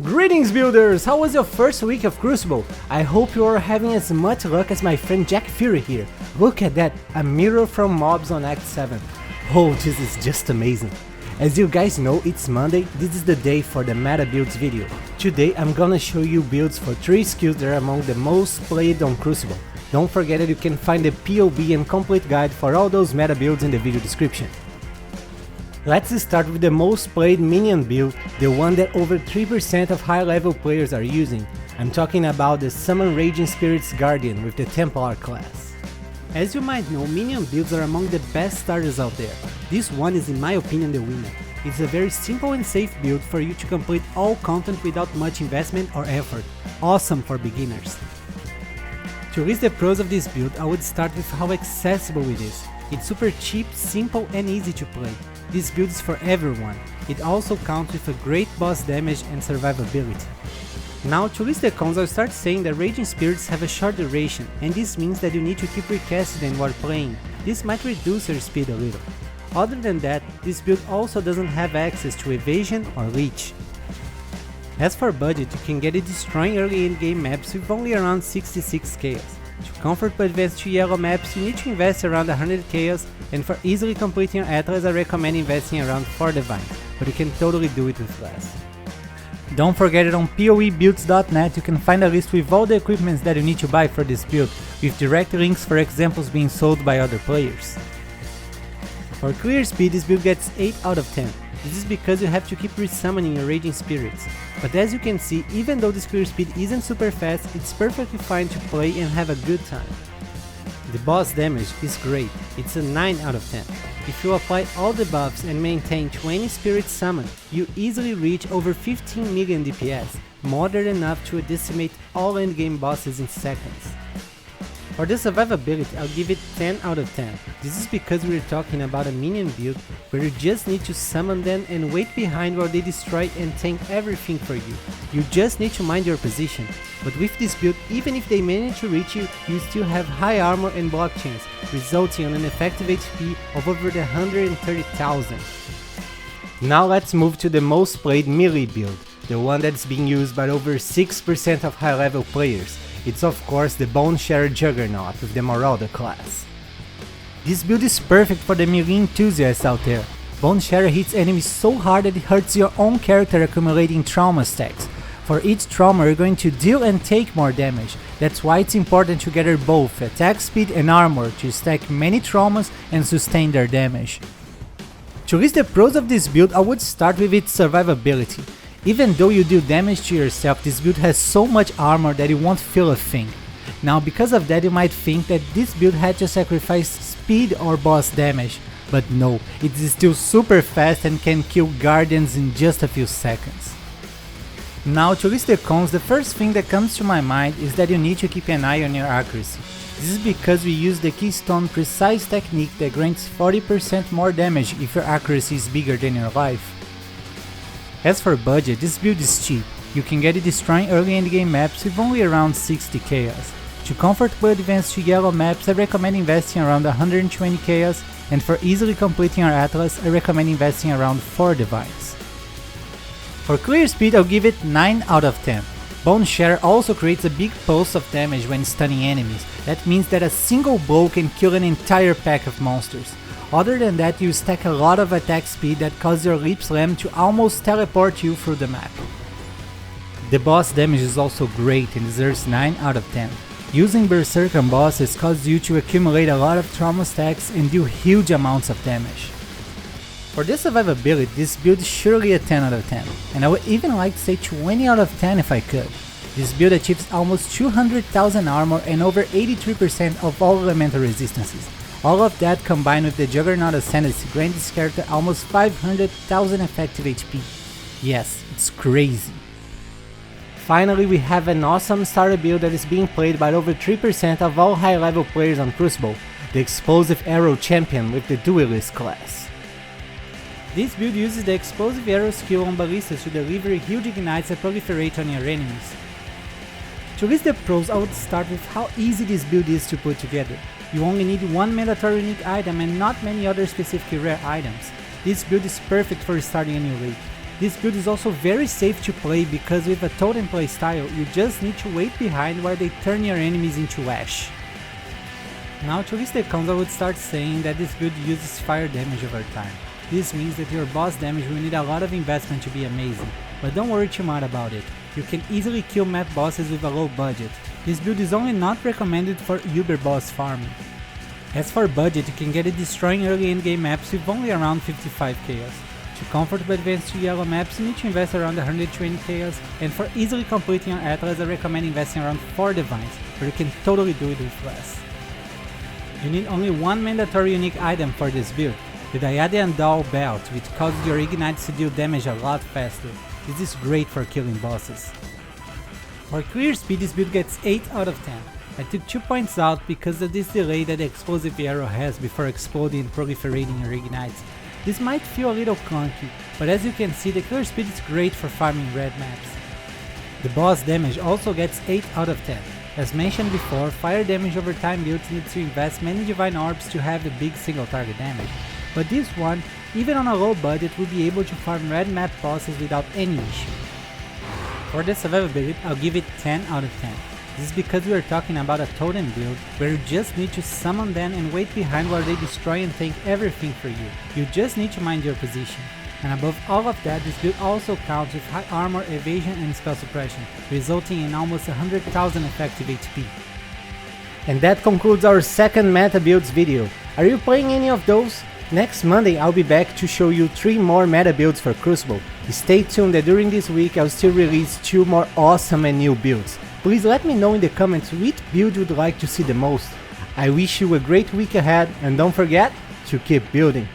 Greetings builders! How was your first week of Crucible? I hope you are having as much luck as my friend Jack Fury here. Look at that, a mirror from mobs on Act 7. Oh, this is just amazing. As you guys know, it's Monday, this is the day for the meta builds video. Today I'm gonna show you builds for 3 skills that are among the most played on Crucible. Don't forget that you can find the PoE and complete guide for all those meta builds in the video description. Let's start with the most played minion build, the one that over 3% of high level players are using. I'm talking about the Summon Raging Spirit's Guardian with the Templar class. As you might know, minion builds are among the best starters out there. This one is in my opinion the winner. It's a very simple and safe build for you to complete all content without much investment or effort. Awesome for beginners. To list the pros of this build, I would start with how accessible it is. It's super cheap, simple and easy to play. This build is for everyone. It also counts with a great boss damage and survivability. Now to list the cons, I'll start saying that Raging Spirits have a short duration, and this means that you need to keep recasting them while playing. This might reduce your speed a little. Other than that, this build also doesn't have access to evasion or leech. As for budget, you can get it destroying early endgame maps with only around 66 chaos. To comfort but advance to yellow maps, you need to invest around 100 chaos, and for easily completing your Atlas I recommend investing around 4 divine, but you can totally do it with less. Don't forget that on PoEbuilds.net you can find a list with all the equipments that you need to buy for this build, with direct links for examples being sold by other players. For clear speed, this build gets 8 out of 10. This is because you have to keep resummoning your Raging Spirits, but as you can see, even though this clear speed isn't super fast, it's perfectly fine to play and have a good time. The boss damage is great, it's a 9 out of 10. If you apply all the buffs and maintain 20 spirits summoned, you easily reach over 15 million DPS, more than enough to decimate all endgame bosses in seconds. For the survivability, I'll give it 10 out of 10. This is because we're talking about a minion build where you just need to summon them and wait behind while they destroy and tank everything for you. You just need to mind your position. But with this build, even if they manage to reach you, you still have high armor and block chains, resulting in an effective HP of over 130,000. Now let's move to the most played melee build, the one that's being used by over 6% of high level players. It's of course the Boneshatter Juggernaut with the Marauder class. This build is perfect for the melee enthusiasts out there. Boneshatter hits enemies so hard that it hurts your own character, accumulating trauma stacks. For each trauma you're going to deal and take more damage. That's why it's important to gather both attack speed and armor to stack many traumas and sustain their damage. To list the pros of this build, I would start with its survivability. Even though you deal damage to yourself, this build has so much armor that you won't feel a thing. Now because of that you might think that this build had to sacrifice speed or boss damage, but no, it is still super fast and can kill guardians in just a few seconds. Now to list the cons, the first thing that comes to my mind is that you need to keep an eye on your accuracy. This is because we use the Keystone Precise technique that grants 40% more damage if your accuracy is bigger than your life. As for budget, this build is cheap. You can get it destroying early endgame maps with only around 60 chaos. To comfortably advance to yellow maps, I recommend investing around 120 chaos, and for easily completing our Atlas, I recommend investing around 4 divines. For clear speed, I'll give it 9 out of 10. Boneshatter also creates a big pulse of damage when stunning enemies. That means that a single blow can kill an entire pack of monsters. Other than that, you stack a lot of attack speed that causes your Leap Slam to almost teleport you through the map. The boss damage is also great and deserves 9 out of 10. Using Berserk on bosses causes you to accumulate a lot of trauma stacks and deal huge amounts of damage. For the survivability, this build is surely a 10 out of 10, and I would even like to say 20 out of 10 if I could. This build achieves almost 200,000 armor and over 83% of all elemental resistances. All of that combined with the Juggernaut Ascendancy grant this character almost 500,000 effective HP. Yes, it's crazy. Finally, we have an awesome starter build that is being played by over 3% of all high level players on Crucible, the explosive Aero champion with the Duelist class. This build uses the explosive Aero skill on ballistas to deliver huge ignites that proliferate on your enemies. To list the pros, I would start with how easy this build is to put together. You only need one mandatory unique item and not many other specifically rare items. This build is perfect for starting a new league. This build is also very safe to play because with a totem playstyle, you just need to wait behind while they turn your enemies into ash. Now to list the cons, I would start saying that this build uses fire damage over time. This means that your boss damage will need a lot of investment to be amazing, but don't worry too much about it. You can easily kill map bosses with a low budget. This build is only not recommended for uber boss farming. As for budget, you can get it destroying early endgame maps with only around 55 chaos. To comfortably advance to yellow maps, you need to invest around 120 chaos, and for easily completing your Atlas, I recommend investing around 4 divines, but you can totally do it with less. You need only one mandatory unique item for this build, the Diadem Doll Belt, which causes your ignites to deal damage a lot faster. This is great for killing bosses. For clear speed, this build gets 8 out of 10. I took 2 points out because of this delay that the explosive Aero has before exploding and proliferating your ignites. This might feel a little clunky, but as you can see, the clear speed is great for farming red maps. The boss damage also gets 8 out of 10. As mentioned before, fire damage over time builds need to invest many divine orbs to have a big single target damage, but this one, even on a low budget, will be able to farm red map bosses without any issue. For the survivability, I'll give it 10 out of 10. This is because we are talking about a totem build where you just need to summon them and wait behind while they destroy and tank everything for you. You just need to mind your position. And above all of that, this build also counts with high armor, evasion and spell suppression, resulting in almost 100,000 effective HP. And that concludes our second meta builds video. Are you playing any of those? Next Monday I'll be back to show you 3 more meta builds for Crucible. Stay tuned that during this week I'll still release 2 more awesome and new builds. Please let me know in the comments which build you'd like to see the most. I wish you a great week ahead and don't forget to keep building.